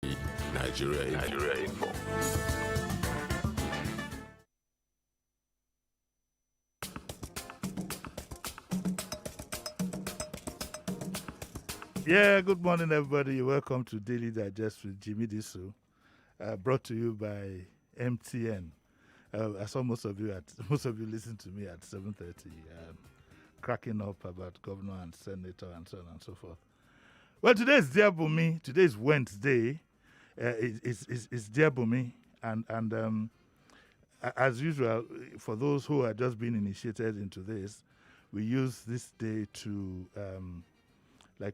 Nigeria Info. Yeah, good morning, everybody. Welcome to Daily Digest with Jimi Disu, brought to you by MTN. I saw most of you listen to me at 7:30, cracking up about governor and senator and so on and so forth. Well, today is Dear Bunmi. Today is Wednesday. It's Dear Bunmi, and as usual, for those who are just being initiated into this, we use this day to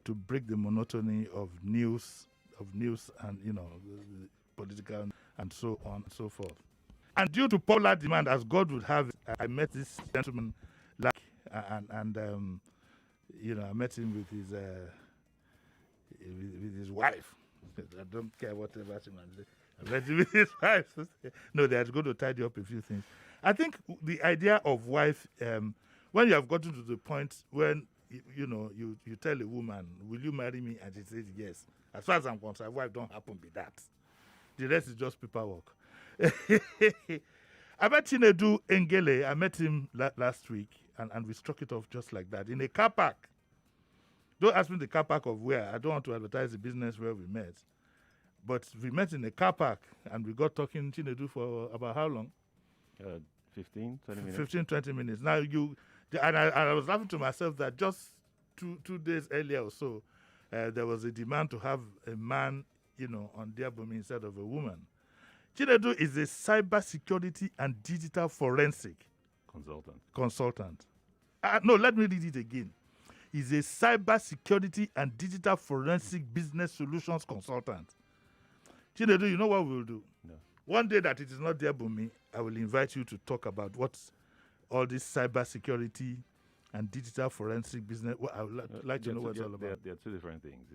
to break the monotony of news and political and so on and so forth. And due to popular demand, as God would have it, I met this gentleman and I met him with his wife. I don't care whatever she might say. I met him with his wife. No, they're going to tidy up a few things. I think the idea of wife, when you have gotten to the point when you tell a woman, will you marry me? And she says yes. As far as I'm concerned, wife don't happen be that. The rest is just paperwork. I met Chinedu Engele. I met him last week, and we struck it off just like that in a car park. Don't ask me the car park of where. I don't want to advertise the business where we met. But we met in a car park, and we got talking Chinedu for about how long? 15, 20 minutes. 15, 20 minutes. Now I was laughing to myself that just two days earlier or so, there was a demand to have a man, on Dear Bunmi instead of a woman. Chinedu is a cybersecurity and digital forensic consultant. No, let me read it again. He's a cybersecurity and digital forensic business solutions consultant. Chinedu, you know what we'll do? No. One day that it is not Dear Bunmi, I will invite you to talk about what's all this cybersecurity and digital forensic business. Well, I would like to know what it's all about. There are two different things.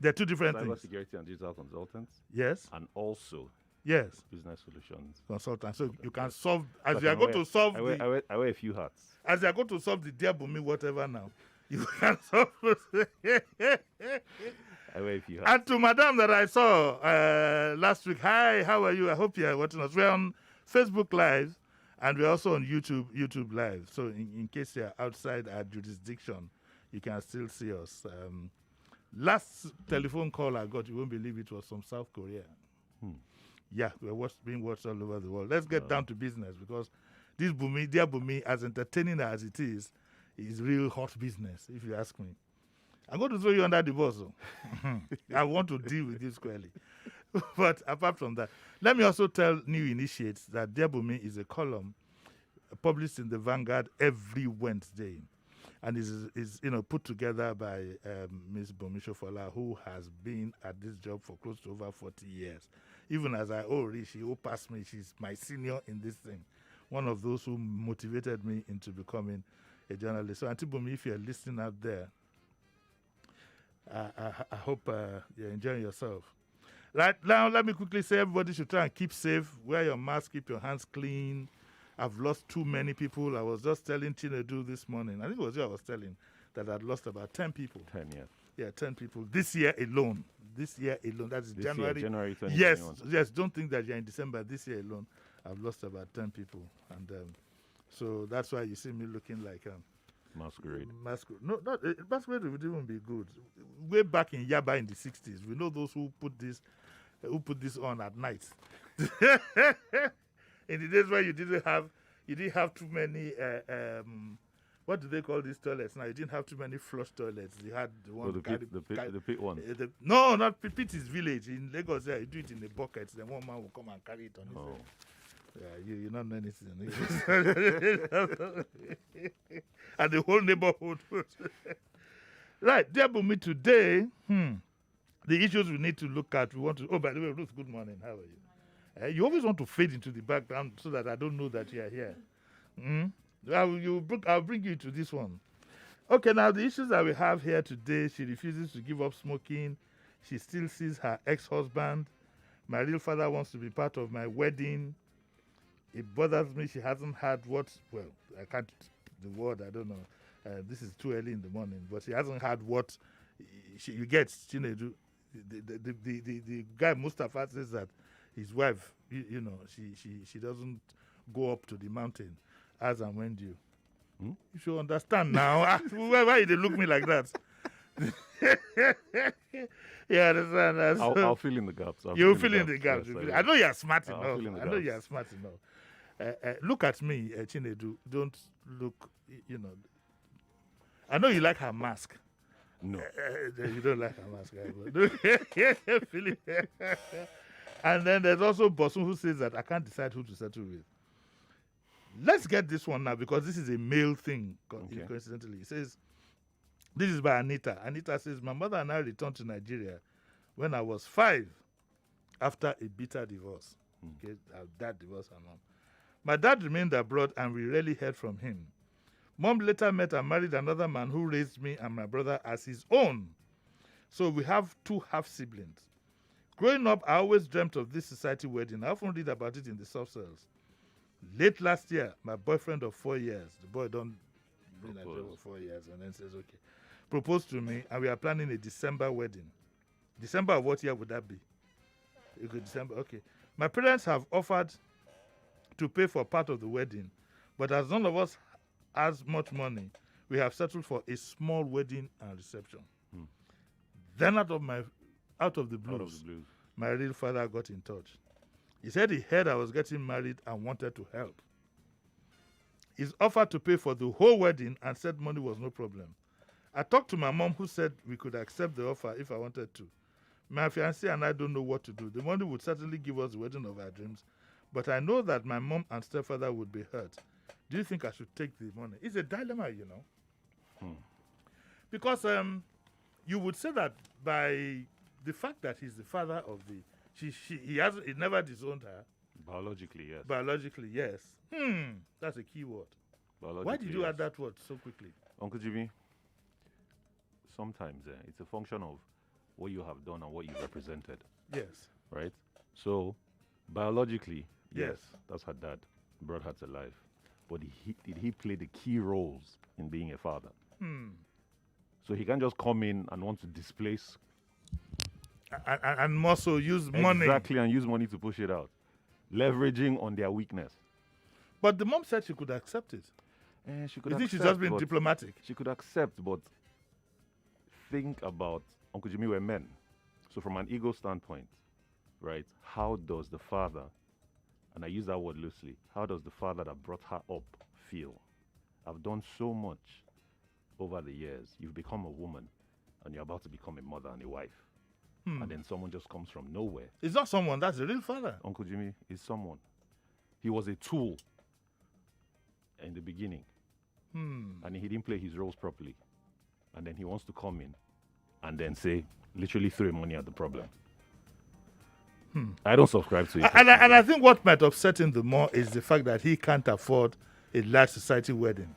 There are two different things. Cybersecurity and digital consultants. Yes. And also yes, business solutions consultant. So you can solve as you are going to solve. I wear a few hats. As you are going to solve the Dear Bunmi whatever now, you can solve. I wear a few hats. And to Madam that I saw last week, hi, how are you? I hope you are watching us. We're on Facebook Live. And we're also on YouTube Live. So in case you're outside our jurisdiction, you can still see us. Last telephone call I got, you won't believe it, was from South Korea. Yeah, we're being watched all over the world. Let's get down to business because this Bunmi, Dear Bunmi, as entertaining as it is real hot business, if you ask me. I'm going to throw you under the bus. I want to deal with you squarely. But apart from that, let me also tell new initiates that Dear Bunmi is a column published in the Vanguard every Wednesday, and is put together by Ms. Bunmi Shofola, who has been at this job for close to over 40 years. Even as I she passed me. She's my senior in this thing. One of those who motivated me into becoming a journalist. So Auntie Bunmi, if you're listening out there, I hope you're enjoying yourself. Right now, let me quickly say everybody should try and keep safe. Wear your mask, keep your hands clean. I've lost too many people. I was just telling Chinedu this morning, I think it was you I was telling, that I'd lost about 10 people. 10, yeah. Yeah, 10 people. This year alone. That is January. January 2021. Yes, don't think that you're in December. This year alone, I've lost about 10 people. And so that's why you see me looking like... Masquerade. No, masquerade would even be good. Way back in Yaba in the 60s, we know those who put this on at night. In the days where you didn't have too many what do they call these toilets now? You didn't have too many flush toilets. You had the one the pit one. No, not pit. Pit is village in Lagos. There, you do it in the buckets. Then one man will come and carry it on his head. Yeah, you don't know anything. And the whole neighborhood. Right, Dear Bunmi, today, the issues we need to look at, we want to... Oh, by the way, Ruth, good morning. How are you? You always want to fade into the background so that I don't know that you are here. I'll bring you to this one. Okay, now the issues that we have here today, she refuses to give up smoking. She still sees her ex-husband. My real father wants to be part of my wedding. It bothers me she hasn't had I can't, the word, I don't know. This is too early in the morning, but she hasn't had what you get, Chinedu. The guy Mustafa says that his wife, she doesn't go up to the mountain as and when due. Hmm? You should understand now. Why they look me like that? Yeah, understand that. I'll fill in the gaps. You fill in the gaps. Yes, I know you're smart I'll enough. fill in the I know gaps. you're smart enough. Look at me, Chinedu. Don't look, I know you like her mask. No. You don't like her mask. Philip. And then there's also Bosun who says that I can't decide who to settle with. Let's get this one now because this is a male thing, Okay. coincidentally. He says, this is by Anita. Anita says, my mother and I returned to Nigeria when I was 5 after a bitter divorce. Okay, our dad divorced her mom. My dad remained abroad and we rarely heard from him. Mom later met and married another man who raised me and my brother as his own. So we have 2 half-siblings. Growing up, I always dreamt of this society wedding. I often read about it in the soft cells. Late last year, my boyfriend of 4 years, the boy don't been at for 4 years, and then says, okay, proposed to me, and we are planning a December wedding. December of what year would that be? December, okay. My parents have offered to pay for part of the wedding, but as none of us has much money, we have settled for a small wedding and reception. Then out of the blues, my real father got in touch. He said he heard I was getting married and wanted to help. He's offered to pay for the whole wedding and said money was no problem. I talked to my mom who said we could accept the offer if I wanted to. My fiancé and I don't know what to do. The money would certainly give us the wedding of our dreams, but I know that my mom and stepfather would be hurt. Do you think I should take the money? It's a dilemma, Because you would say that by the fact that he's the father of the... He never disowned her. Biologically, yes. Biologically, yes. That's a key word. Why did you add that word so quickly? Uncle Jimmy, sometimes it's a function of what you have done and what you represented. Yes. Right? So, biologically, Yes. that's her dad. Brought her to life. But did he play the key roles in being a father? So he can't just come in and want to displace. And more so use money. Exactly, and use money to push it out. Leveraging on their weakness. But the mom said she could accept it. She could You think she's accept, just being but diplomatic? She could accept, but think about, Uncle Jimmy, we're men. So from an ego standpoint, right, how does the father, and I use that word loosely, how does the father that brought her up feel? I've done so much over the years. You've become a woman, and you're about to become a mother and a wife. And then someone just comes from nowhere. It's not someone, that's the real father. Uncle Jimmy is someone. He was a tool in the beginning. And he didn't play his roles properly. And then he wants to come in and then say, literally throw money at the problem. I don't subscribe to it. And I think what might upset him the more is the fact that he can't afford a large society wedding.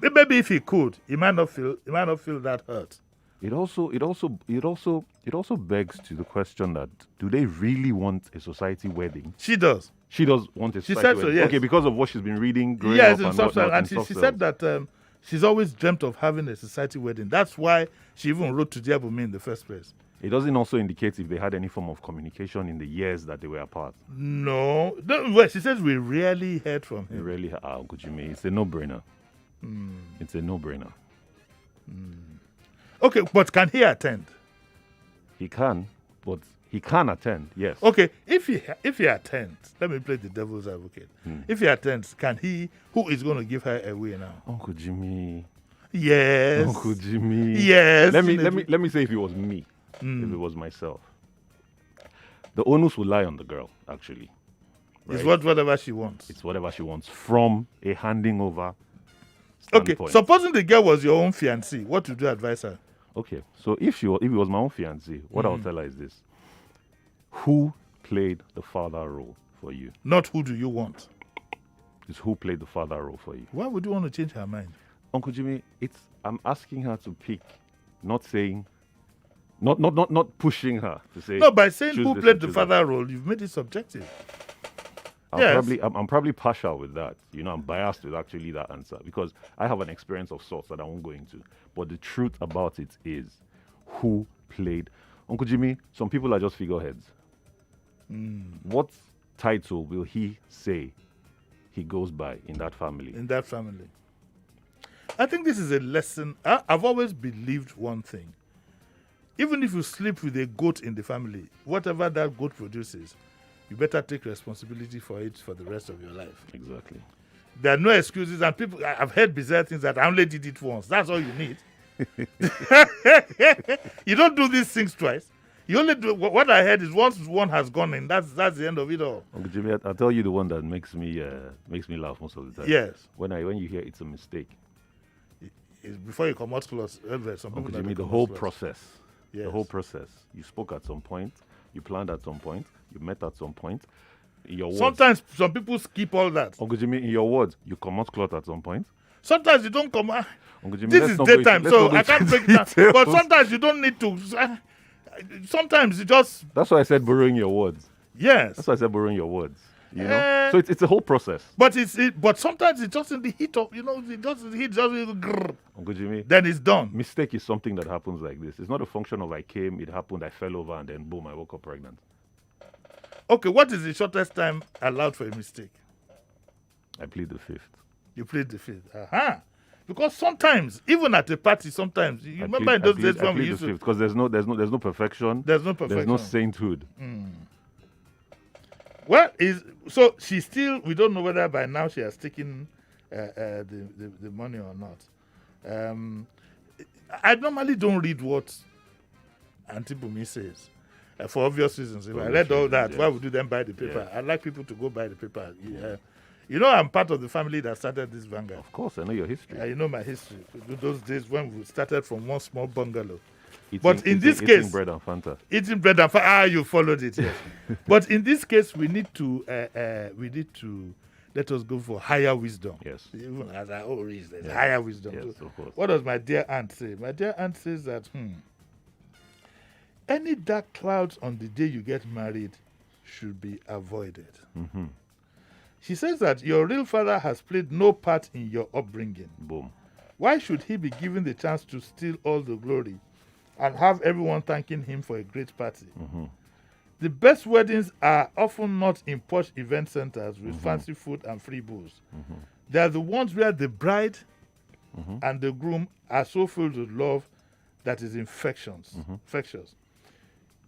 Maybe if he could, he might not feel that hurt. It also begs to the question that do they really want a society wedding? She does. She does want a society said so, wedding. yes. Okay, because of what she's been reading growing Yes, up in and substance. whatnot, And she said that she's always dreamt of having a society wedding. That's why she even wrote to Bunmi in the first place. It doesn't also indicate if they had any form of communication in the years that they were apart. No. Well, she says we rarely heard from They him. really Uncle Jimmy. It's a no-brainer. It's a no-brainer. Okay, but can he attend? He can, but he can attend, yes. Okay, if he attends, let me play the devil's advocate. If he attends, can he? Who is going to give her away now? Uncle Jimmy. Yes. Uncle Jimmy. Yes. Let me say if it was me, if it was myself. The onus will lie on the girl, actually. It's right? whatever she wants. It's whatever she wants from a handing over Okay, standpoint. supposing the girl was your own fiancée, what would you advise her? Okay, so if it was my own fiancée, what I'll tell her is this. Who played the father role for you? Not who do you want. It's who played the father role for you. Why would you want to change her mind? Uncle Jimmy, I'm asking her to pick, not saying, not pushing her to say. No, by saying choose who this played and the choose father role, you've made it subjective. that. I'm probably partial with that. I'm biased with actually that answer because I have an experience of sorts that I won't go into. But the truth about it is, who played? Uncle Jimmy, some people are just figureheads. What title will he say he goes by in that family? In that family. I think this is a lesson. I've always believed one thing. Even if you sleep with a goat in the family, whatever that goat produces, you better take responsibility for it for the rest of your life. Exactly. There are no excuses, and people, I've heard bizarre things that I only did it once. That's all you need. You don't do these things twice. You only do what I heard is once one has gone in, that's the end of it all. Uncle Jimmy, I'll tell you the one that makes me laugh most of the time. Yes. When you hear it's a mistake. Before you come out close, Uncle Jimmy, the whole process. Yes. The whole process. You spoke at some point, you planned at some point, you met at some point. In your words, sometimes some people skip all that. Uncle Jimmy, in your words, you come out cloth at some point. Sometimes you don't come out. Uncle Jimmy, This is daytime, so I can't break it down. But sometimes you don't need to. Sometimes you just. That's why I said borrowing your words. Yes. That's why I said borrowing your words. You know, so it's a whole process. But but sometimes it's just in the heat of the heat just grrr, Uncle Jimmy, then it's done. mistake is something that happens like this. It's not a function of I came, it happened, I fell over, and then boom, I woke up pregnant. Okay, what is the shortest time allowed for a mistake? I plead the fifth. You plead the fifth. Because sometimes, even at a party, sometimes you remember in those days when we used to. Because there's no perfection. There's no perfection. There's no sainthood. Well, so she's still. We don't know whether by now she has taken the money or not. I normally don't read what Auntie Bunmi says for obvious reasons. If I read all that, yes. Why would you then buy the paper? Yeah. I'd like people to go buy the paper. You know, I'm part of the family that started this Vanguard. Of course, I know your history. You know my history. Those days when we started from one small bungalow. Eating bread and Fanta. Eating bread and Fanta. You followed it, yes. But in this case, we need to let us go for higher wisdom. Yes. Even as I always say, higher wisdom. Yes, So of course. what does my dear aunt say? My dear aunt says that any dark clouds on the day you get married should be avoided. Mm-hmm. She says that your real father has played no part in your upbringing. Boom. Why should he be given the chance to steal all the glory and have everyone thanking him for a great party? Mm-hmm. The best weddings are often not in posh event centers with fancy food and free booze. Mm-hmm. They are the ones where the bride and the groom are so filled with love that is infectious.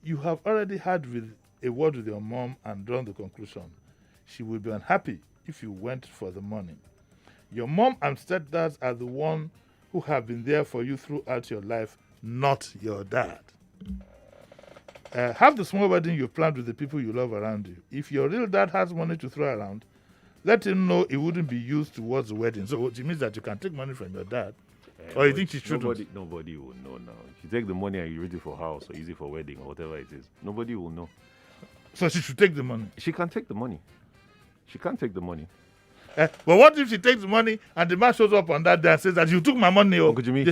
You have already had a word with your mom and drawn the conclusion. She will be unhappy if you went for the money. Your mom and stepdads are the ones who have been there for you throughout your life, not your dad. Have the small wedding you planned with the people you love around you. If your real dad has money to throw around, let him know it wouldn't be used towards the wedding. So it means that you can take money from your dad. Or you think she shouldn't? Nobody will know now. If you take the money and you use it for house or use it for wedding or whatever it is, nobody will know. So she should take the money. She can't take the money. She can't take the money. But what if she takes the money and the man shows up on that day and says that you took my money? Uncle Jimmy,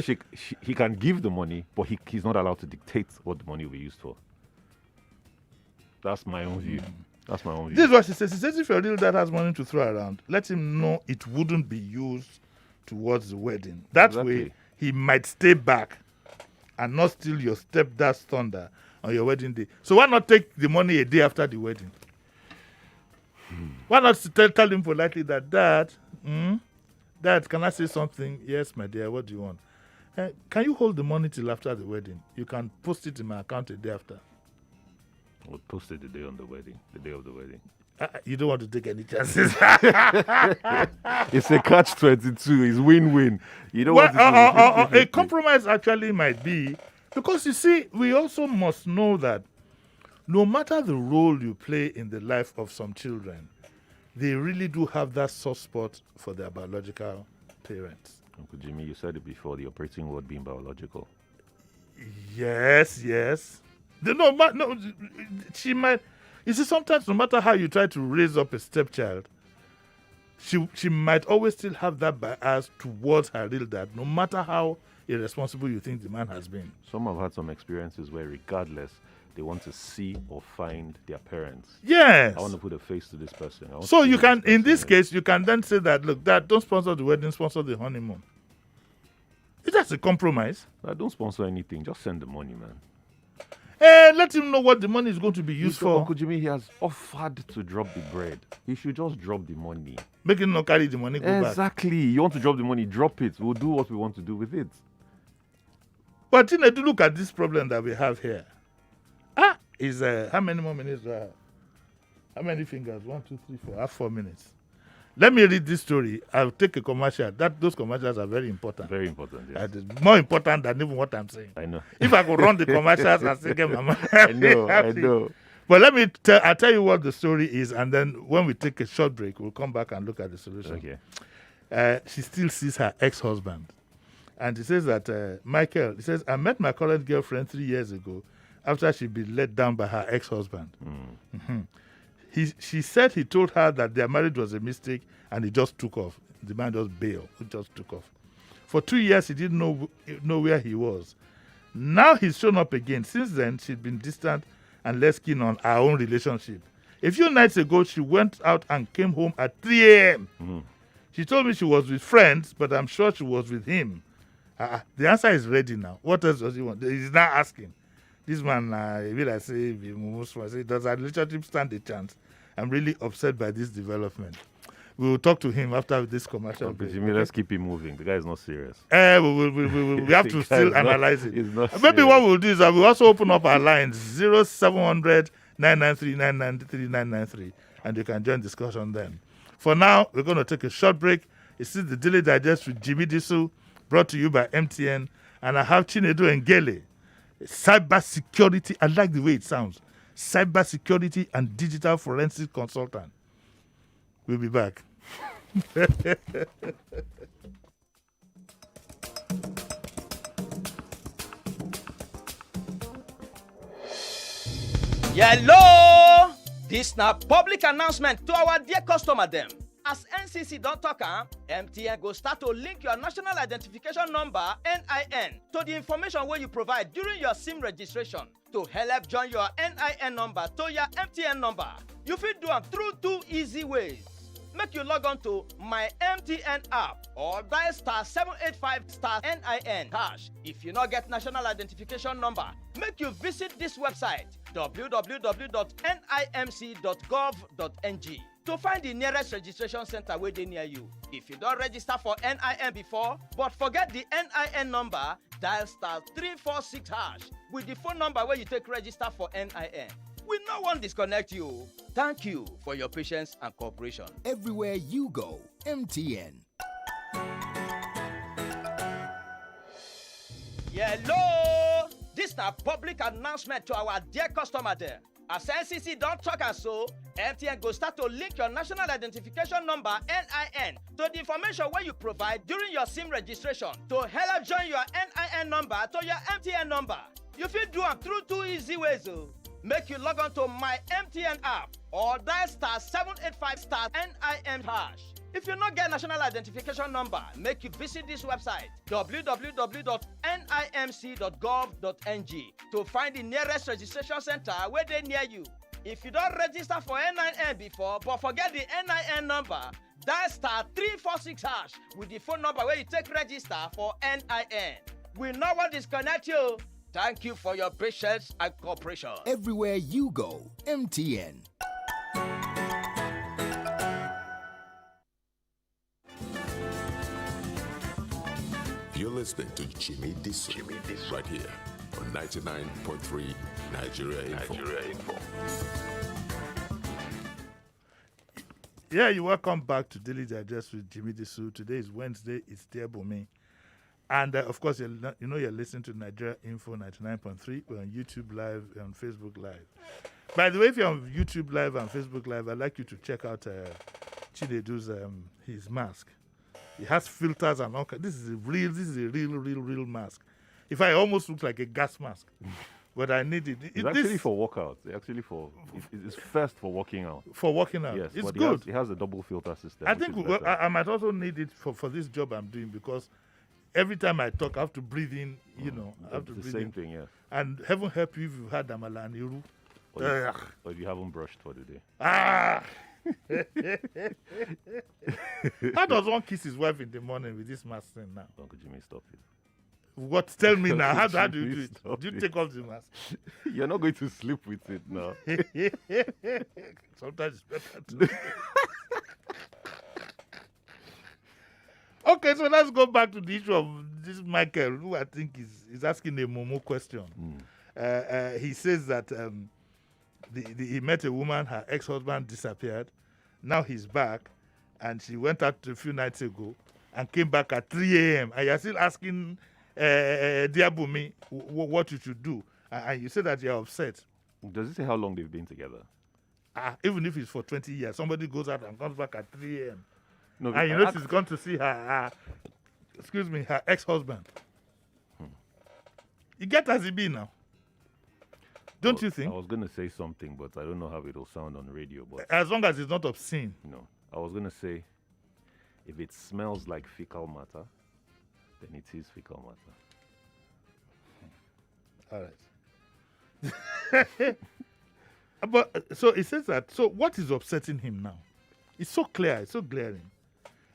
he can give the money, but he's not allowed to dictate what the money will be used for. That's my own view. That's my own view. This is what she says. She says if your real dad has money to throw around, let him know it wouldn't be used towards the wedding. That way, he might stay back and not steal your stepdad's thunder on your wedding day. So why not take the money a day after the wedding? Why not tell him politely that, Dad, can I say something? Yes, my dear, what do you want? Can you hold the money till after the wedding? You can post it in my account a day after. We'll post it the day of the wedding. You don't want to take any chances. It's a catch-22. It's win-win. You don't want to a compromise actually might be, because you see, we also must know that no matter the role you play in the life of some children, they really do have that soft spot for their biological parents. Uncle Jimmy, you said it before, the operating word being biological. Yes. She might. You see, sometimes no matter how you try to raise up a stepchild, she might always still have that bias towards her real dad, no matter how irresponsible you think the man has been. Some have had some experiences where regardless, they want to see or find their parents. Yes. I want to put a face to this person. So you can, in this case, you can then say that, look, Dad, don't sponsor the wedding, sponsor the honeymoon. That's a compromise. Don't sponsor anything. Just send the money, man. Let him know what the money is going to be used for. Uncle Jimmy, he has offered to drop the bread. He should just drop the money. Make him not carry the money, go back. Exactly. You want to drop the money, drop it. We'll do what we want to do with it. But do look at this problem that we have here. Is how many more minutes do I have? How many fingers? 1, 2, 3, 4. I have 4 minutes. Let me read this story. I'll take a commercial. Those commercials are very important. Very important, yes. More important than even what I'm saying. I know. If I could run the commercials and still get my money. I know. But I'll tell you what the story is, and then when we take a short break, we'll come back and look at the solution. Okay. She still sees her ex-husband. And he says that, Michael, he says, I met my current girlfriend 3 years ago after she'd been let down by her ex-husband. Mm-hmm. She said he told her that their marriage was a mistake and he just took off. The man just bailed. He just took off. For 2 years, he didn't know where he was. Now he's shown up again. Since then, she'd been distant and less keen on our own relationship. A few nights ago, she went out and came home at 3 a.m. Mm-hmm. She told me she was with friends, but I'm sure she was with him. The answer is ready now. What else does he want? He's now asking. This man, does our relationship stand a chance? I'm really upset by this development. We will talk to him after this commercial break. Jimmy, let's keep him moving. The guy is not serious. We have to still analyze it. Maybe what we'll do is we'll also open up our lines 0700 993 993 993, and you can join discussion then. For now, we're going to take a short break. It's the Daily Digest with Jimi Disu, brought to you by MTN, and I have Chinedu and Ngele. Cyber security, I like the way it sounds. Cyber security and digital forensic consultant. We'll be back. Hello! This na public announcement to our dear customer them. As NCC don't talk, MTN go start to link your national identification number NIN to the information where you provide during your SIM registration to help join your NIN number to your MTN number. You fit do them through 2 easy ways. Make you log on to my MTN app or dial *785*NIN hash. If you not get national identification number, make you visit this website www.nimc.gov.ng to find the nearest registration center where they near you. If you don't register for NIN before, but forget the NIN number, dial *346# with the phone number where you take register for NIN. We no one disconnect you. Thank you for your patience and cooperation. Everywhere you go, MTN. Hello! This is a public announcement to our dear customer there. As NCC don't talk us so, MTN go start to link your national identification number NIN to the information where you provide during your SIM registration to help join your NIN number to your MTN number. You fit do them through 2 easy ways. Make you log on to my MTN app or dial *785*NIN hash. If you not get national identification number, make you visit this website www.nimc.gov.ng to find the nearest registration center where they near you. If you don't register for NIN before but forget the NIN number, dial *346# with the phone number where you take register for NIN. We no one disconnect you. Thank you for your patience and cooperation. Everywhere you go, MTN. You're listening to Jimi Disu right here on 99.3 Nigeria Info. Yeah, you're welcome back to Daily Digest with Jimi Disu. Today is Wednesday. It's dear Bunmi. And of course, you're listening to Nigeria Info 99.3. We're on YouTube Live and Facebook Live. By the way, if you're on YouTube Live and Facebook Live, I'd like you to check out Chinedu's his mask. It has filters and all. This is a real mask. If I almost look like a gas mask, but I need it. It's actually for workouts. It's first for working out. For working out, yes, it's good. It has a double filter system. I think I might also need it for this job I'm doing because every time I talk, I have to breathe in. I have to breathe in. The same thing, yeah. And heaven help you if you've had amala and iru. Or if you haven't brushed for the day. How does one kiss his wife in the morning with this mask thing now? Uncle Jimmy, stop it. What? Tell me now. How do you do it? Stop Do you it. take off the mask? You're not going to sleep with it now. Sometimes it's better to. Okay, so let's go back to the issue of this Michael, who I think is asking a Momo question. He says that he met a woman, her ex-husband disappeared. Now he's back, and she went out a few nights ago and came back at 3 a.m. And you're still asking dear Bunmi what you should do. And you say that you're upset. Does it say how long they've been together? Even if it's for 20 years, somebody goes out and comes back at 3 a.m. No, And you know she's gone to see her ex-husband. You get as it be now. Don't you think? I was going to say something, but I don't know how it will sound on radio. But As long as it's not obscene. no, I was going to say, if it smells like fecal matter, then it is fecal matter. All right. But so it says that. So what is upsetting him now? It's so clear. It's so glaring.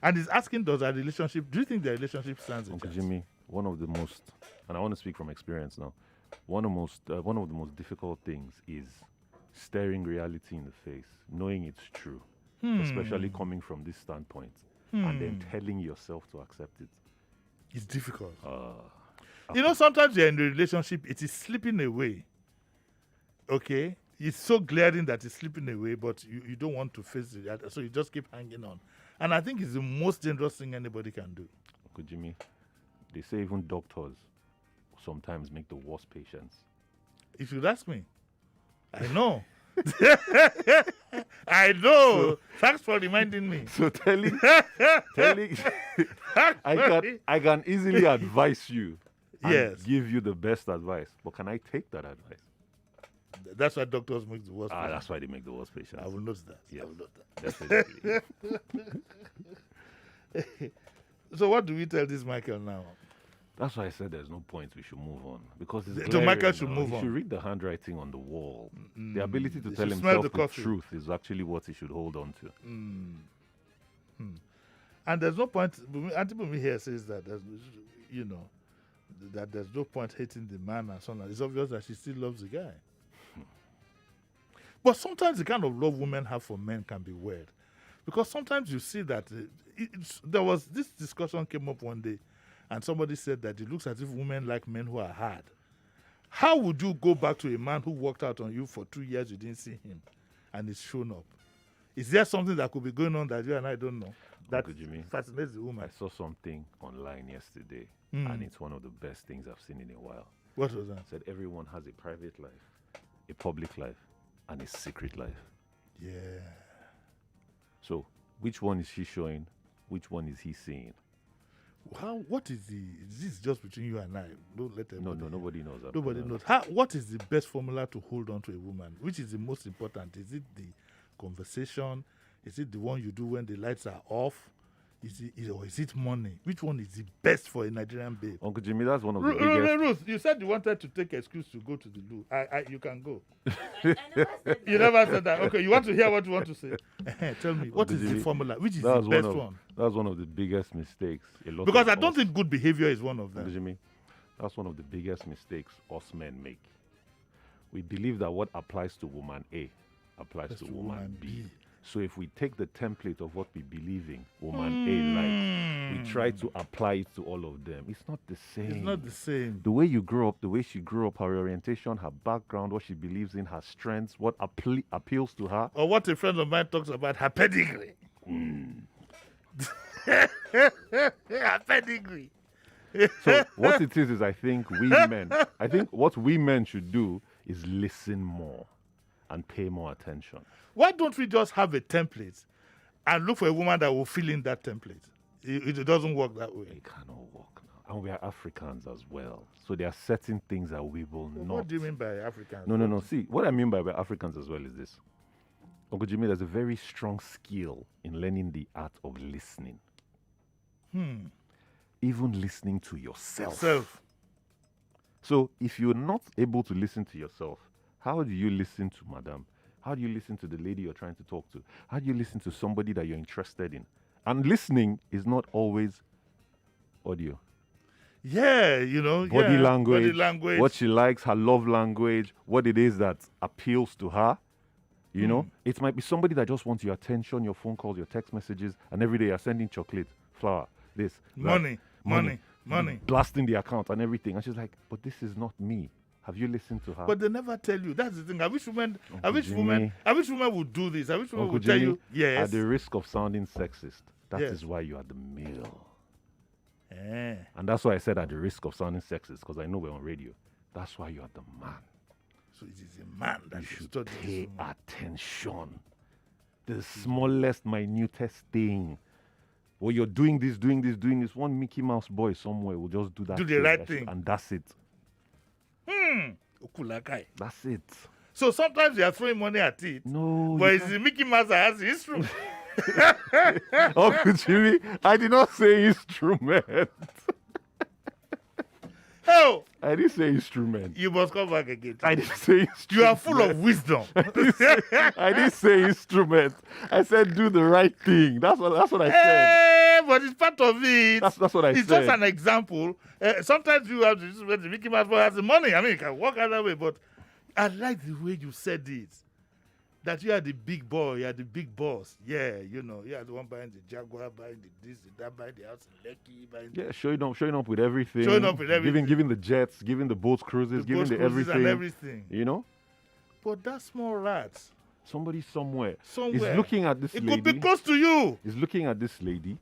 And he's asking, do you think the relationship stands a Uncle chance? Jimmy, one of the most, and I want to speak from experience now, one of the most difficult things is staring reality in the face, knowing it's true, especially coming from this standpoint, and then telling yourself to accept it. It's difficult. You know, sometimes you're in a relationship, it is slipping away. Okay? It's so glaring that it's slipping away, but you don't want to face it, so you just keep hanging on. And I think it's the most dangerous thing anybody can do. Uncle Jimmy, they say even doctors sometimes make the worst patients. If you'd ask me, I know. I know. Thanks for reminding me. So telling I can easily advise you and Yes. give you the best advice. But can I take that advice? That's why doctors make the worst. That's why they make the worst patients. I will note that. Yes. I will note that. Definitely. So what do we tell this Michael now? That's why I said there's no point. We should move on because it's So glaring Michael should now. move He on. should read the handwriting on the wall. The ability to He tell should smell himself the the coffee. truth is actually what he should hold on to. And there's no point. Auntie Bunmi here says that there's no point hating the man and so on. It's obvious that she still loves the guy. But sometimes the kind of love women have for men can be weird, because sometimes you see that there was this discussion came up one day, and somebody said that it looks as if women like men who are hard. How would you go back to a man who worked out on you for 2 years, you didn't see him, and he's shown up? Is there something that could be going on that you and I don't know that Uncle Jimmy, fascinates the woman? I saw something online yesterday, and it's one of the best things I've seen in a while. What was that? It said everyone has a private life, a public life, and a secret life. Yeah. So, which one is she showing? Which one is he seeing? What is is this just between you and I? Don't let No, everybody. nobody knows that. Nobody knows. What is the best formula to hold on to a woman? Which is the most important? Is it the conversation? Is it the one you do when the lights are off? Is it money? Which one is the best for a Nigerian babe? Uncle Jimmy, that's one of the biggest. Ruth, you said you wanted to take excuse to go to the loo. You can go. I never said that. You never said that. Okay, you want to hear what you want to say? Tell me, what Uncle is the Jimmy, formula? Which is That the was best one of one? that was one of the biggest mistakes. Because I don't think good behavior is one of Uncle them. Jimmy, that's one of the biggest mistakes us men make. We believe that what applies to woman A applies to woman B. So if we take the template of what we believe in, woman A likes, we try to apply it to all of them. It's not the same. It's not the same. The way you grow up, the way she grew up, her orientation, her background, what she believes in, her strengths, what appeals to her. Or what a friend of mine talks about, her pedigree. Her pedigree. So what it is I think what we men should do is listen more and pay more attention. Why don't we just have a template and look for a woman that will fill in that template? It doesn't work that way. It cannot work now. And we are Africans as well. So there are certain things that we will not. What do you mean by African? No. See, what I mean by Africans as well is this. Uncle Jimmy, there's a very strong skill in learning the art of listening. Even listening to yourself. Self. So if you're not able to listen to yourself, how do you listen to madam? How do you listen to the lady you're trying to talk to? How do you listen to somebody that you're interested in? And listening is not always audio. Yeah, Body yeah, language, body language. what she likes, her love language, what it is that appeals to her. You know, it might be somebody that just wants your attention, your phone calls, your text messages, and every day you're sending chocolate, flour, this, that, money. blasting the account and everything. And she's like, but this is not me. Have you listened to her? But they never tell you. That's the thing. I wish women Jimmy. would do this. I wish women Uncle would tell Jimmy, you, yes. at the risk of sounding sexist, that is Yes. why you are the male. Eh. And that's why I said at the risk of sounding sexist, because I know we're on radio. That's why you are the man. So it is a man that You should should study pay this woman. attention. The smallest, minutest thing. Well, you're doing this. One Mickey Mouse boy somewhere will just do that. Do the right thing. And that's it. Okulakai. That's it. So sometimes they are throwing money at it. No. But you it's the Mickey Mouse that has the instrument. can't. Uncle Jimmy, I did not say instrument. Oh, I didn't say instrument. you must come back again. I didn't say instrument. You are full of wisdom. I didn't say instrument. I said do the right thing. That's what I said. But it's part of it. That's what I It's said. just an example. Sometimes you have this when the Mickey Mouse boy has the money. I mean, you can walk other way, but I like the way you said it. That you are the big boy, you are the big boss. Yeah, you are the one buying the Jaguar, buying the this, the that, buying the house in Lekki, buying Yeah, showing up with everything. Showing up with everything. Giving the jets, giving the boat cruises, the giving boat the cruises everything. and everything. You know? But that small rat, Somebody somewhere somewhere, is looking at this it lady. could be close to you. Is looking at this lady.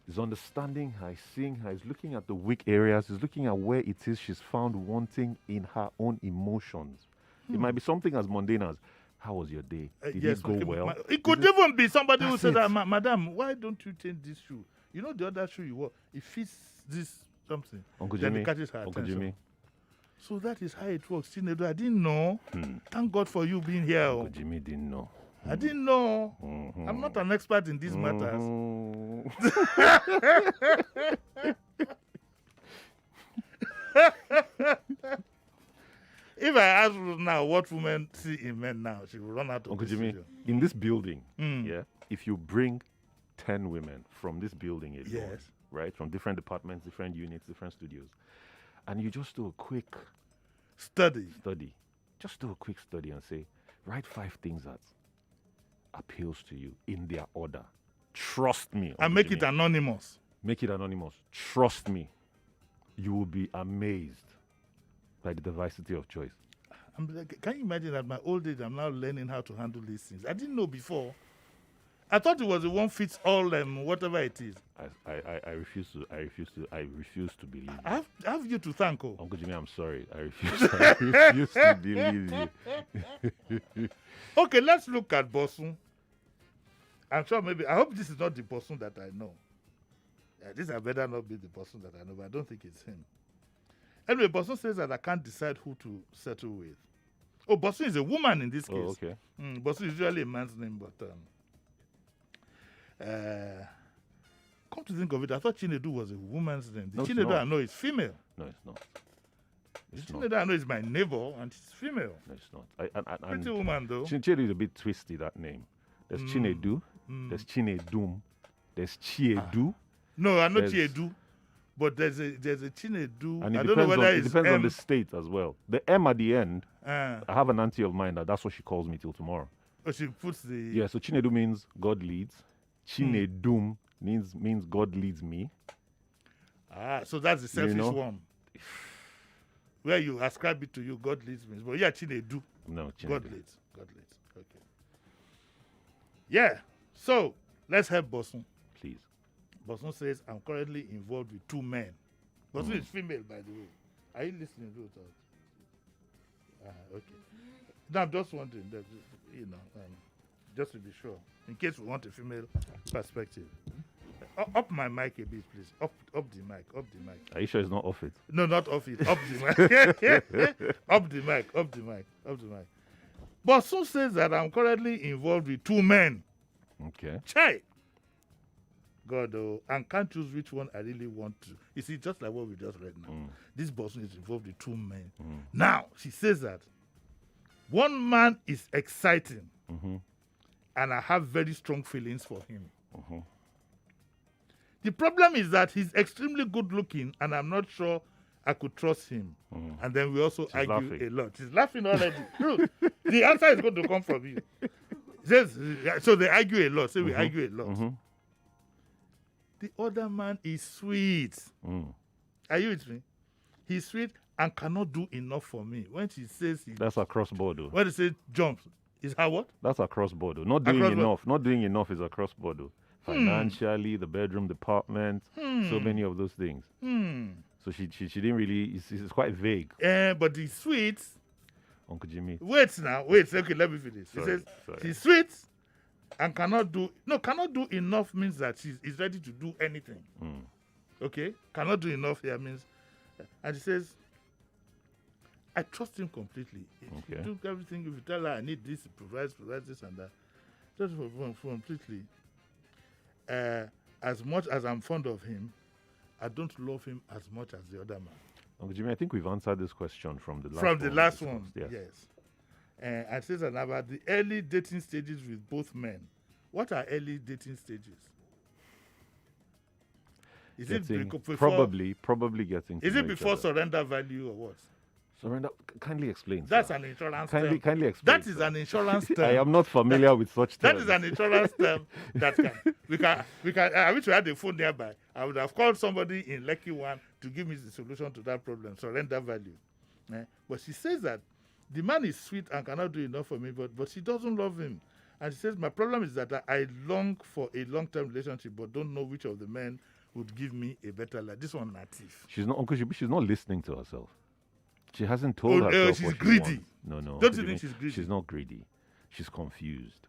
Is understanding her, is seeing her, is looking at the weak areas, is looking at where it is she's found wanting in her own emotions. It might be something as mundane as, how was your day? Did Yes, it go okay, well? It could even be somebody who That's said, it. Madam, why don't you change this shoe? You know the other shoe you wore, it fits this something. Uncle Then Jimmy, it catches her Uncle attention. Jimmy, So that is how it works. Chinedu, I didn't know. Thank God for you being here. Uncle Jimmy didn't know. I didn't know. I'm not an expert in these matters. If I ask Ruth now what women see in men now, she will run out of Uncle this Jimmy, studio. in this building, yeah, if you bring 10 women from this building alone, Yes. right, from different departments, different units, different studios, and you just do a quick Study. study, just do a quick study and say, write 5 things that appeals to you in their order. Trust me. And Uncle make Jimmy. it anonymous. Make it anonymous. Trust me. You will be amazed by the diversity of choice. Can you imagine at my old age, I'm now learning how to handle these things? I didn't know before. I thought it was a one fits all, whatever it is. I refuse to believe you. I have you to thank. Oh. Uncle Jimmy, I'm sorry. I refuse to believe you. Okay, let's look at Bosun. I'm sure maybe, I hope this is not the Bosun that I know. This had better not be the Bosun that I know, but I don't think it's him. Anyway, Bosun says that I can't decide who to settle with. Oh, Bosun is a woman in this case. Oh, okay. Bosun is usually a man's name, but come to think of it, I thought Chinedu was a woman's name. The No, it's Chinedu not. I know is female. No, it's not. The It's not. Chinedu I know is my neighbor, and she's female. No, it's not. Pretty woman, though. Chinedu is a bit twisty, that name. There's Chinedu, there's Chinedum, there's Chiedu. No, I know There's- Chiedu, but there's a Chinedu. And I it don't know depends, whether on, it it's depends on M. the state as well. The M at the end, I I have an auntie of mine that's what she calls me till tomorrow. she puts the... Yeah, so Chinedu means God leads. Chinedum means God leads me. So that's the selfish know? one. Where you ascribe it to you, God leads me. But yeah, Chinedu. No, Chinedu. God leads. God leads. Okay. Yeah. So let's help Bosun. Please. Bosun says, I'm currently involved with 2 men. Bosun is female, by the way. Are you listening, Ruth? Okay. Now, I'm just wondering, that, just to be sure, in case we want a female perspective. Up my mic a bit, please. Up the mic. Are you sure it's not off it? No, not off it. Up the mic. Up the mic. Bosun says that I'm currently involved with 2 men. Okay. Chai! God, and can't choose which one I really want to. You see, just like what we just read now. This Bosun is involved with 2 men. Now, she says that one man is exciting, and I have very strong feelings for him. The problem is that he's extremely good looking, and I'm not sure I could trust him. And then we also argue laughing. a lot. She's laughing already. Look, the answer is going to come from you. Says, so they argue a lot. So we argue a lot. The other man is sweet. Are you with me? He's sweet and cannot do enough for me. When she says That's across board, though. when they say jumps, is her what? That's across board, though. Not doing Across board. enough. Not doing enough is across board, though. Financially, the bedroom department, so many of those things. So she didn't really. It's quite vague. But the sweet. Uncle Jimmy. Wait now. Wait. Okay, let me finish. He says sorry. she's sweet and cannot do enough means that is ready to do anything. Okay, cannot do enough here means, and she says, I trust him completely. If Okay. you do everything, if you tell her I need this, he provides this and that, just completely. As much as I'm fond of him, I don't love him as much as the other man. Uncle Jimmy, I think we've answered this question from the last From the last we one, discussed. yes. And says about the early dating stages with both men. What are early dating stages? Is it Getting, before, probably getting. to Is know it each before other. surrender value or what? Surrender? Kindly explain. That's sir. an insurance term. Kindly explain. That is sir. an insurance term. I am not familiar with such That terms. is an insurance term that we can. I wish we had a phone nearby. I would have called somebody in Lekki One to give me the solution to that problem. Surrender value. But she says that the man is sweet and cannot do enough for me, but she doesn't love him. And she says my problem is that I long for a long-term relationship, but don't know which of the men would give me a better life. This one native. She's not, Uncle Jimmy, she's not listening to herself. She hasn't told herself she's what greedy. she wants. No. Don't Uncle you think Jimmy, she's greedy? She's not greedy. She's confused.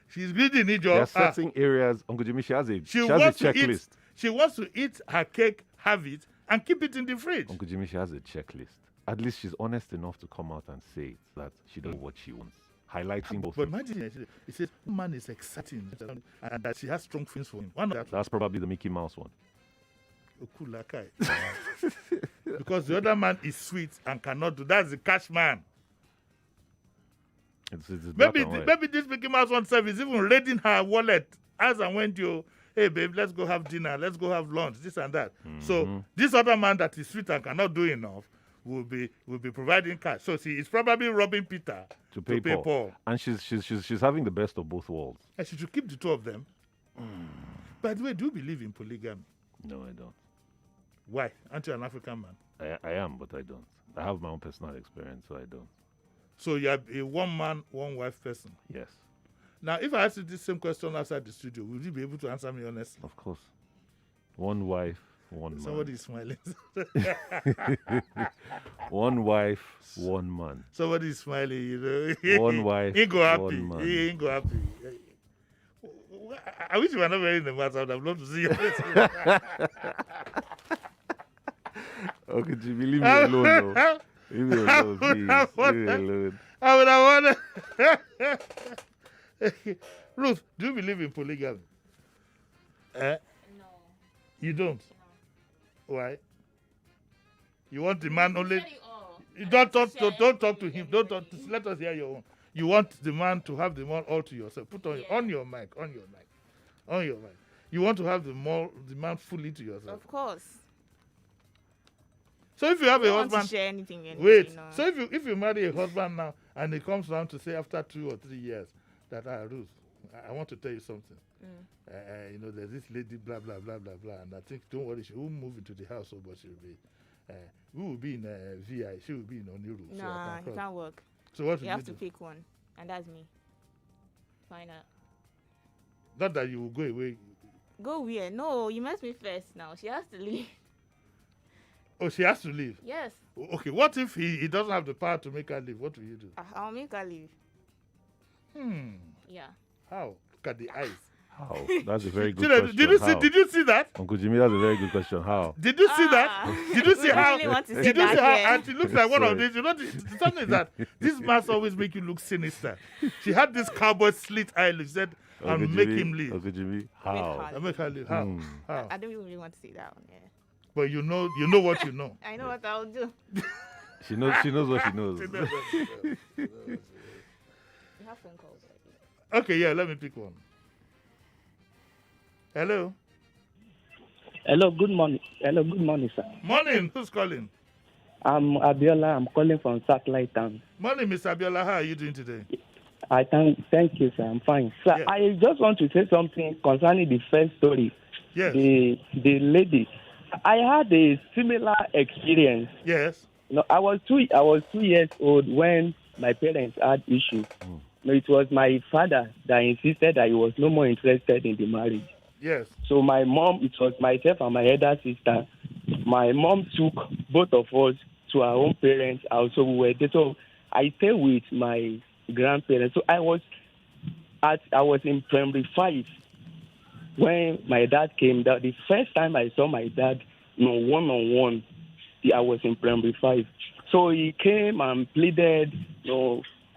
She's greedy, There Nijo. are certain areas, Uncle Jimmy, she has a She checklist. wants to eat. She wants to eat her cake, have it, and keep it in the fridge. Uncle Jimmy, she has a checklist. At least she's honest enough to come out and say it, that she does what she wants. Highlighting both. But imagine it says, man is exciting and that she has strong feelings for him. One of that That's probably the Mickey Mouse one. Okulakai. Because the other man is sweet and cannot do. That's the cash man. It's black Maybe and white. maybe this Mickey Mouse one self is even raiding her wallet as and when you, hey babe, let's go have dinner, let's go have lunch, this and that. So this other man that is sweet and cannot do enough will be providing cash. So she is probably robbing Peter to pay Paul. And she's having the best of both worlds. And she should keep the two of them. By the way, do you believe in polygamy? No, I don't. Why? Aren't you an African man? I am, but I don't. I have my own personal experience, so I don't. So you're a one-man, one-wife person. Yes, Now, if I ask you this same question outside the studio, will you be able to answer me honestly? of course. One wife, one man. Somebody is smiling. One wife, one man. Somebody is smiling, you know. One wife, He ain't go happy. one man. He ain't go happy. I wish you were not wearing the mask. I would have loved to see you. Okay, Jimmy, leave me alone, though. Leave me alone, please. Leave me alone. I would have wanted. Ruth, do you believe in polygamy? No. You don't? Why? You want the man only... Said it all. You don't talk to him. Don't talk. Let us hear your own. You want the man to have the man all to yourself. Put on your mic. You want to have the man fully to yourself. Of course. So if you have I a don't want to husband, share anything anyway, wait. you know. So if you marry a husband now and he comes around to say after 2 or 3 years that Ruth, I want to tell you something. You know, there's this lady, blah blah blah blah blah, and I think don't worry, she won't move into the house, so but she'll be. We will be in VI. She will be in Oniru. So Nah, it can't work. So what You will have you to do? pick one, and that's me. Find out. Not that you will go away. Go where? No, you met me first now. She has to leave. Oh, she has to leave. Yes. Okay, what if he doesn't have the power to make her leave? What will you do? I'll make her leave. Yeah. How? Look at the eyes. How? That's a very good Did question. How? Did you see that? Uncle Jimmy, that's a very good question. How? Did you see that? Did you see We how? really want to say Did you see that how? here. And she looks like one of Sorry. these. You know, the something is that these masks always make you look sinister. She had this cowboy slit eyelid. She said, "I'll Uncle make Jimmy, him leave. Uncle Jimmy, her how? I'll make her leave." How? How? I don't really want to say that one. Yeah. But you know what you know. I know what I'll do. She knows what she knows. You have phone calls. Right? Okay, yeah. Let me pick one. Hello. Hello, good morning. Hello, good morning, sir. Morning. Who's calling? I'm Abiola. I'm calling from Satellite Town. Morning, Mr. Abiola. How are you doing today? I thank you, sir. I'm fine. Sir, Yeah. I just want to say something concerning the first story. Yes. The lady. I had a similar experience. Yes. No, I was 2 years old when my parents had issues. No, it was my father that insisted that he was no more interested in the marriage. Yes. So my mom, it was myself and my elder sister. My mom took both of us to our own parents' house. So we were there. So I stayed with my grandparents. So I was in primary 5 when my dad came down. The first time I saw my dad, one-on-one, I was in primary 5. So he came and pleaded,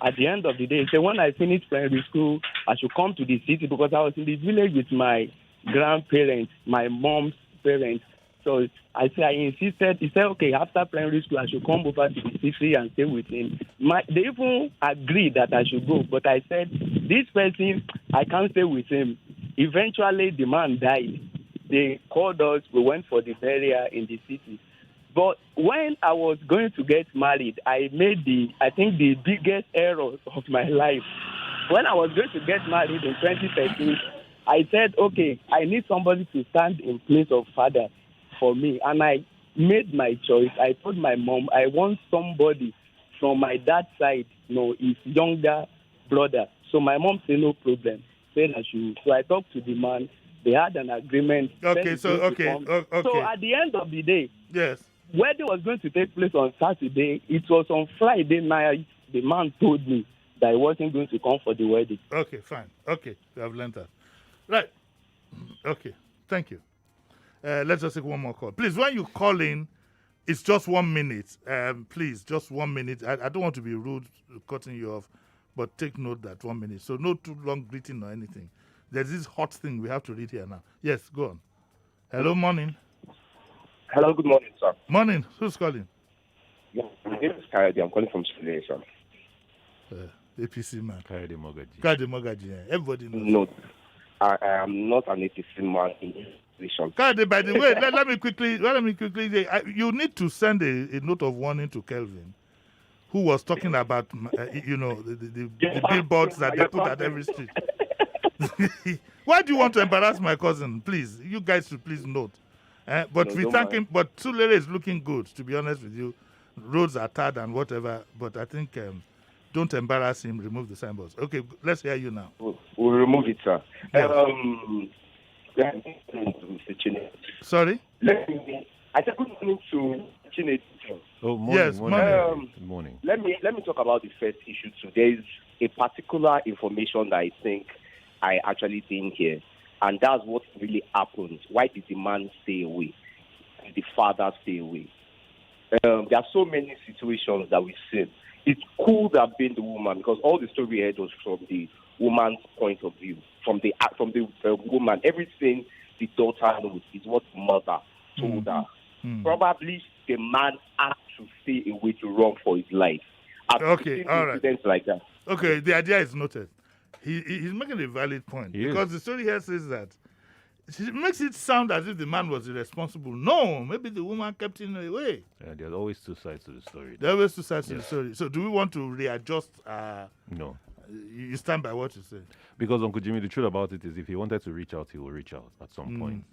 at the end of the day, he said, when I finished primary school, I should come to the city because I was in the village with my grandparents, my mom's parents. So I insisted. He said, okay, after primary school, I should come over to the city and stay with him. They even agreed that I should go, but I said, this person, I can't stay with him. Eventually, the man died. They called us. We went for the burial in the city. But when I was going to get married, I made the biggest error of my life. When I was going to get married in 2013, I said, okay, I need somebody to stand in place of father for me. And I made my choice. I told my mom, I want somebody from my dad's side, his younger brother. So my mom said, no problem. Said I should. So I talked to the man. They had an agreement. Okay, okay. So at the end of the day, yes, wedding was going to take place on Saturday. It was on Friday night. The man told me that he wasn't going to come for the wedding. Okay, fine. Okay, we have learned that. Right. Okay, thank you. Let's just take one more call. Please, when you call in, it's just 1 minute. Please, just 1 minute. I don't want to be rude, cutting you off, but take note that 1 minute. So no too long greeting or anything. There's this hot thing we have to read here now. Yes, go on. Hello, morning. Hello, good morning, sir. Morning. Who's calling? Yeah, my name is Kayode. I'm calling from Sule, sir. APC man. Kayode Mogaji. Kayode Mogaji. Yeah. Everybody knows. No, I am not an APC man in this position. Kayode, by the way, let me quickly say, you need to send a note of warning to Kelvin, who was talking about, the billboards that they put at every street. Why do you want to embarrass my cousin? Please, you guys should please note. But we thank him. But Sulere is looking good, to be honest with you. Roads are tarred and whatever. But I think don't embarrass him. Remove the signboards. Okay, let's hear you now. We'll remove it, sir. Yes. Mr. Chinese. Sorry? I said good morning to Chinese. Oh, morning. Yes, morning. Good morning. Let me talk about the first issue too. There is a particular information that I think I actually think here, and that's what really happened. Why did the man stay away? Did the father stay away? There are so many situations that we've seen. It could have been the woman because all the story we heard was from the woman's point of view, from the woman. Everything the daughter knows is what the mother told her. Probably the man had to stay away to run for his life. Okay, all right. Incidents like that. Okay, the idea is noted. He's making a valid point because the story here says that it makes it sound as if the man was irresponsible. No, maybe the woman kept him away. Yeah, there's always two sides to the story. There are always two sides to the story. So do we want to readjust? No. You stand by what you say. Because Uncle Jimmy, the truth about it is if he wanted to reach out, he will reach out at some point.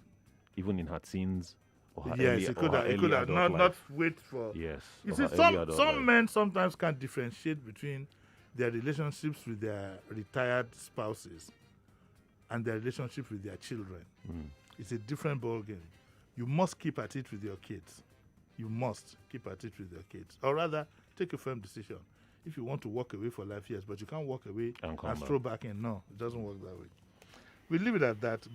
Even in her teens or her Yes, early, he could or her have early adult not life. wait for. Yes. You or see, her early adult some life. men sometimes can't differentiate between their relationships with their retired spouses and their relationship with their children. It's a different ballgame. You must keep at it with your kids. You must keep at it with your kids. Or rather, take a firm decision. If you want to walk away for life, yes, but you can't walk away and throw back in. No, it doesn't work that way. We leave it at that.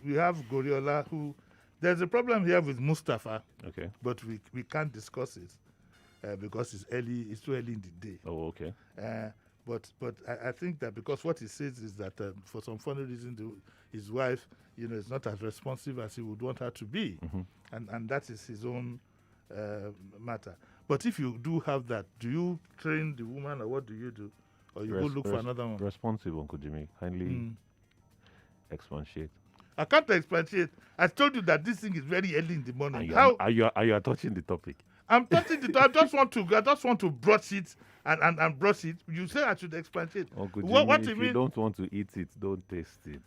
We have Goriola who... There's a problem here with Mustafa. Okay. But we can't discuss it because it's too early in the day. Oh, okay. But I think that because what he says is that for some funny reason his wife, is not as responsive as he would want her to be, and that is his own matter. But if you do have that, do you train the woman or what do you do, or you go look for another one? Responsible, Uncle Jimmy. Kindly expatiate. I can't expatiate. I told you that this thing is very early in the morning. And you are touching the topic. I'm touching the. I just want to brush it and brush it. You say I should expatiate. Uncle What Jimmy, you if mean? you don't want to eat it, don't taste it.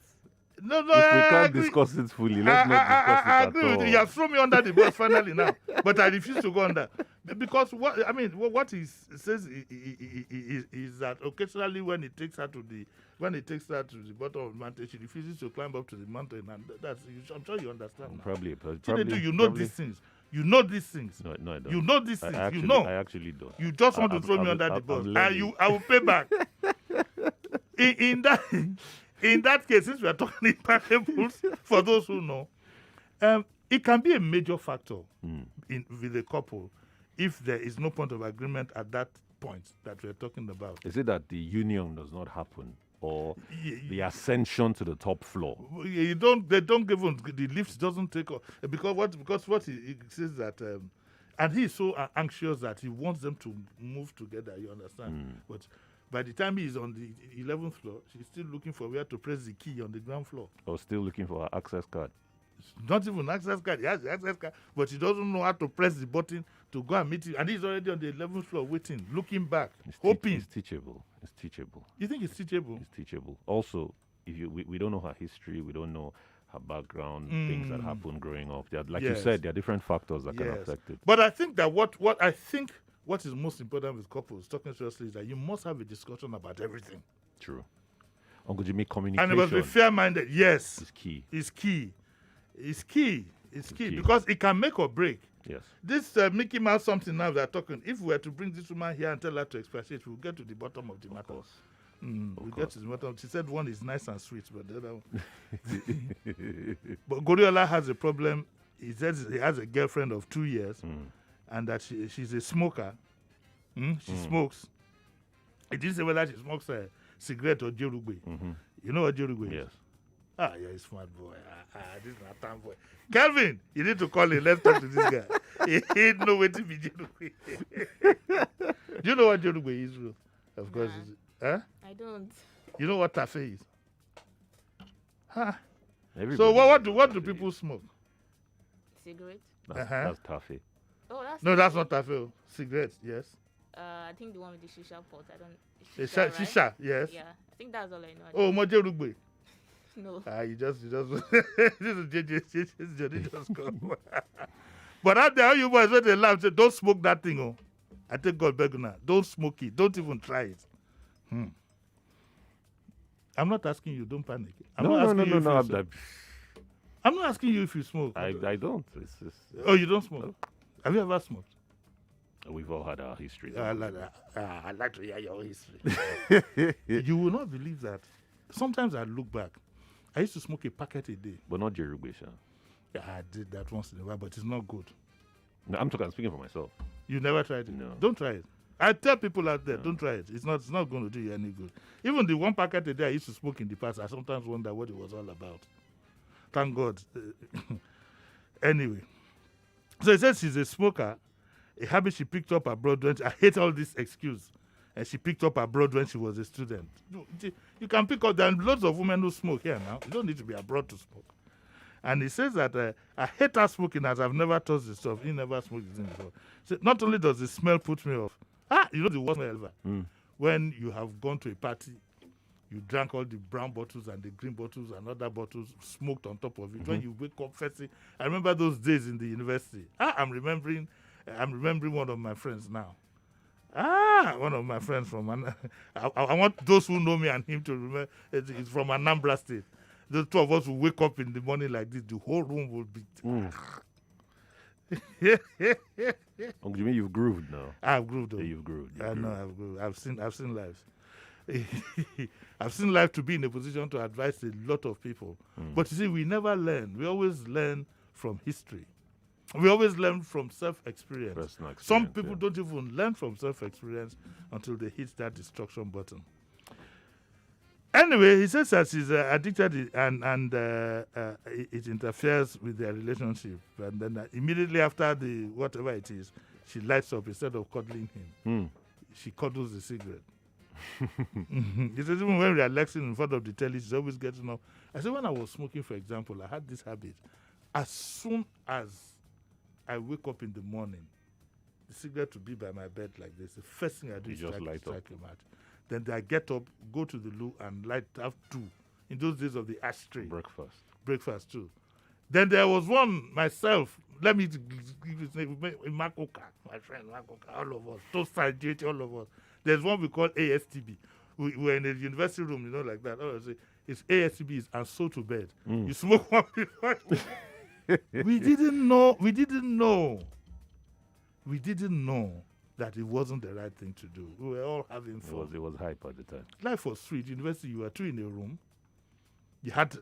No, If we I can't agree. discuss it fully, let's not discuss it I at agree all. with you. You have thrown me under the bus finally now, but I refuse to go under because what he says is that occasionally when he takes her to the bottom of the mountain, she refuses to climb up to the mountain, and that's I'm sure you understand. Now. Probably. You know these things. You know these things. No, I don't. You know these things. I actually don't. You just want to throw me under the bus, and I will pay back. In that case, since we are talking in parables, for those who know, it can be a major factor with a couple if there is no point of agreement at that point that we're talking about. Is it that the union does not happen, or the ascension to the top floor? They don't give him the lift doesn't take off because what he says that and he's so anxious that he wants them to move together. You understand? But by the time he's on the 11th floor, she's still looking for where to press the key on the ground floor. Or still looking for her access card? Not even access card. He has the access card, but he doesn't know how to press the button to go and meet him. And he's already on the 11th floor waiting, looking back, hoping. It's teachable. It's teachable. You think it's teachable? It's teachable. Also, we don't know her history, we don't know her background, things that happened growing up. Like you said, there are different factors that can affect it. But I think that what is most important with couples, talking seriously, is that you must have a discussion about everything. True. Uncle Jimmy, communication. And it must be fair-minded. Yes. It's key. It's key. It's key because it can make or break. Yes. This Mickey Mouse something now they're talking, if we were to bring this woman here and tell her to expatiate, we'll get to the bottom of the matter. We'll get to the bottom. She said one is nice and sweet, but the other one. But Goriola has a problem. He says he has a girlfriend of 2 years and that she's a smoker. She smokes. He didn't say whether she smokes a cigarette or jerugbe. You know what jerugbe is? Yes. Ah, you're a smart boy. This is not time boy. Calvin, you need to call him. Let's talk to this guy. He know what to be jerugbe. Do you know what jerugbe is, bro? Of course. Huh? I don't. You know what tafe is? Huh? Everybody So what do people smoke? Cigarette? That's taffy. Oh, that's No, that's not tafe. Oh. Cigarettes, yes. I think the one with the shisha pot. I don't. Shisha, Right? shisha, yes. Yeah, I think that's all I know. Oh, mojerugbe. No. You just this is JJ just come. But out there, all you boys when they laugh, say, don't smoke that thing. Oh, I take God beg now. Don't smoke it. Don't even try it. I'm not asking you. Don't panic. I'm not asking you if you smoke. I don't. It's just, Oh, you don't smoke? No. Have you ever smoked? We've all had our history. I'd like to hear your history. You will not believe that. Sometimes I look back. I used to smoke a packet a day. But not Jerugbe, Sha. Yeah, I did that once in a while, but it's not good. No, I'm speaking for myself. You never tried it? No. Don't try it. I tell people out there, don't try it. It's not going to do you any good. Even the one packet a day I used to smoke in the past, I sometimes wonder what it was all about. Thank God. Anyway. So it says she's a smoker, a habit she picked up abroad. I hate all this excuse. And she picked up abroad when she was a student. You can pick up, there are loads of women who smoke here now. You don't need to be abroad to smoke. And he says that I hate her smoking as I've never touched the stuff. He never smoked this thing before. So not only does the smell put me off, you know the worst smell ever? When you have gone to a party, you drank all the brown bottles and the green bottles and other bottles, smoked on top of it. When you wake up first thing, I remember those days in the university. I'm remembering one of my friends now. One of my friends from I want those who know me and him to remember it's from Anambra State. The two of us will wake up in the morning like this. The whole room will be. Uncle Jimmy, you've grooved now. I've grooved. Yeah, you've grooved. I know I've grooved. I've seen lives. I've seen life to be in a position to advise a lot of people. But you see, we never learn. We always learn from history. We always learn from self-experience. Some people don't even learn from self-experience until they hit that destruction button. Anyway, he says that she's addicted and it interferes with their relationship. And then immediately after the whatever it is, she lights up instead of cuddling him. She cuddles the cigarette. He says, even when we are lecturing in front of the telly, she's always getting up. I said, when I was smoking, for example, I had this habit. As soon as I wake up in the morning, the cigarette will be by my bed like this. The first thing I do is just light up. strike a match. Then I get up, go to the loo, and have two. In those days of the ashtray. Breakfast too. Then there was one myself. Let me give you name. Makoka, my friend Makoka, all of us. Toast duty, all of us. There's one we call ASTB. We were in a university room, like that. Oh, it's ASTB and so to bed. You smoke one before. We didn't know that it wasn't the right thing to do. We were all having fun. It was hype at the time. Life was sweet. University, you were two in a room. You had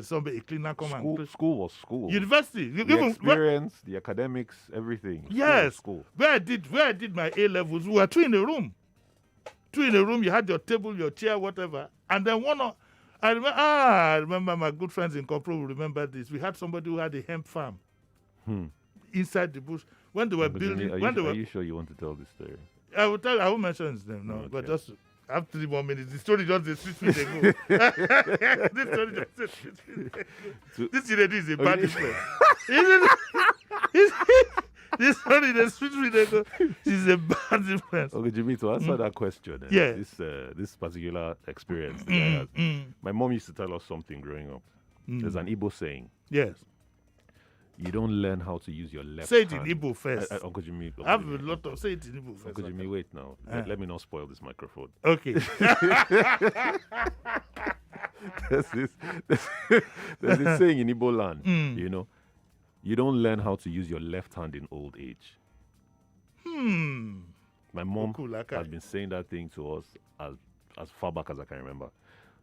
somebody, a cleaner come and clean. School was school. University, the experience, the academics, everything. Yes. School. Where I did my A levels, we were two in a room. Two in a room. You had your table, your chair, whatever, and then I remember my good friends in Corporal will remember this. We had somebody who had a hemp farm inside the bush when they were building. Are you sure you want to tell this story? I will tell. I won't mention his name, no. Okay. But just I have 3 more minutes. The story just a sweet minute ago. This story just a sweet minute ago. This lady is a bad influence. This story is a sweet minute ago. She's a bad influence. Okay, Jimmy, to answer that question, this particular experience that I had, my mom used to tell us something growing up. There's an Igbo saying. Yes. You don't learn how to use your left hand. Say it hand. in Igbo first. Uncle Jimmy. I have a lot of... Say it in Igbo first. Uncle Jimmy, wait now. Let me not spoil this microphone. Okay. There's this saying in Igbo land, you don't learn how to use your left hand in old age. My mom has been saying that thing to us as far back as I can remember.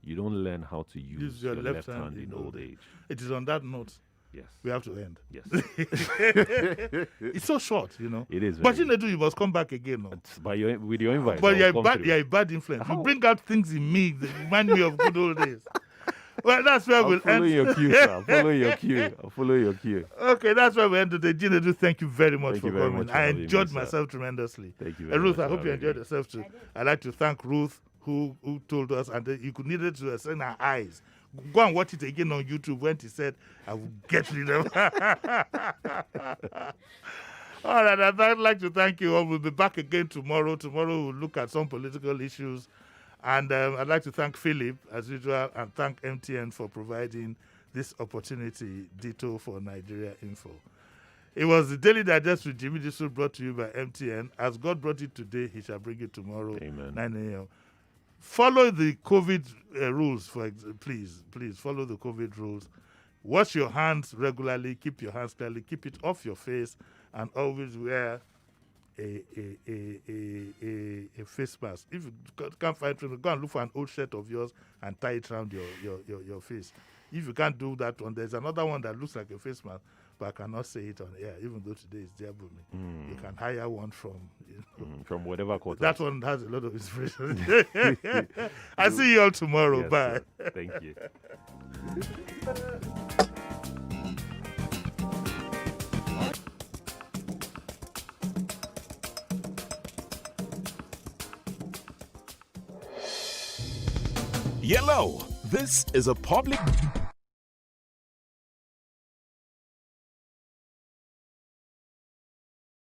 You don't learn how to use your left hand in old age. It is on that note. Yes. We have to end. Yes. It's so short, It is. But you must come back again. No? With your invite. But you're a bad influence. You bring out things in me that remind me of good old days. Well, that's where we'll end. Follow your cue, sir. Follow your cue. Okay, that's where we end today. Jinedu, thank you very much for coming. Much I enjoyed myself tremendously. Thank you very Ruth, much. I hope you enjoyed yourself too. I'd like to thank Ruth who told us, and you could need it to send her eyes. Go and watch it again on YouTube when she said, I will get rid of All right, I'd like to thank you all. We'll be back again tomorrow. Tomorrow we'll look at some political issues. And I'd like to thank Philip, as usual, and thank MTN for providing this opportunity, ditto for Nigeria Info. It was the Daily Digest with Jimi Disu, brought to you by MTN. As God brought it today, he shall bring it tomorrow, Amen. 9 a.m. Follow the COVID rules, please follow the COVID rules. Wash your hands regularly, keep your hands clearly, keep it off your face, and always wear a face mask. If you can't find it, go and look for an old shirt of yours and tie it around your face. If you can't do that one, there's another one that looks like a face mask, but I cannot say it on air, even though today is dear Bunmi. You can hire one from from whatever quarter. That one has a lot of inspiration. I'll see you all tomorrow. Yes, bye. Sir. Thank you. Yellow. This is a public